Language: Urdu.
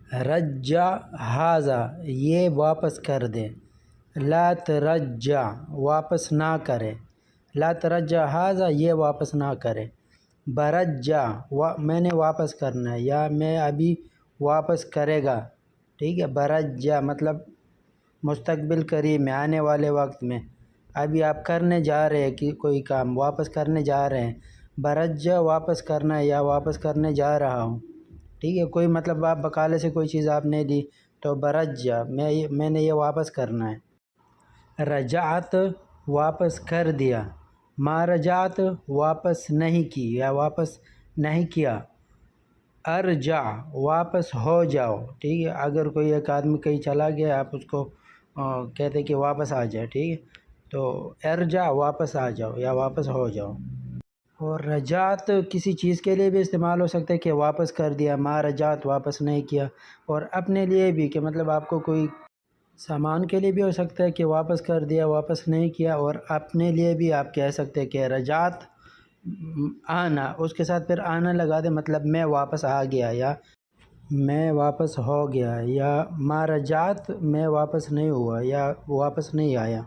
رجع حاضہ یہ واپس کر دے، لا ترجع واپس نہ کرے، لا ترجع حاضہ یہ واپس نہ کرے، برجع میں نے واپس کرنا ہے یا میں ابھی واپس کرے گا، ٹھیک ہے۔ برجع مطلب مستقبل قریب میں، آنے والے وقت میں، ابھی آپ کرنے جا رہے ہیں کہ کوئی کام واپس کرنے جا رہے ہیں، برجع واپس کرنا ہے یا واپس کرنے جا رہا ہوں، ٹھیک ہے۔ کوئی مطلب آپ بقالے سے کوئی چیز آپ نے لی تو برجع میں نے یہ واپس کرنا ہے۔ رجعت واپس کر دیا، ما رجعت واپس نہیں کی یا واپس نہیں کیا، ارجع واپس ہو جاؤ، ٹھیک ہے۔ اگر کوئی ایک آدمی کہیں چلا گیا آپ اس کو کہتے کہ واپس آ جائے، ٹھیک ہے، تو ارجع واپس آ جاؤ یا واپس ہو جاؤ۔ اور رجعت کسی چیز کے لیے بھی استعمال ہو سکتا ہے کہ واپس کر دیا، ما رجعت واپس نہیں کیا، اور اپنے لیے بھی کہ مطلب آپ کو کوئی سامان کے لیے بھی ہو سکتا ہے کہ واپس کر دیا، واپس نہیں کیا، اور اپنے لیے بھی آپ کہہ سکتے ہیں کہ رجعت آنا، اس کے ساتھ پھر آنا لگا دے، مطلب میں واپس آ گیا یا میں واپس ہو گیا، یا ما رجعت میں واپس نہیں ہوا یا واپس نہیں آیا۔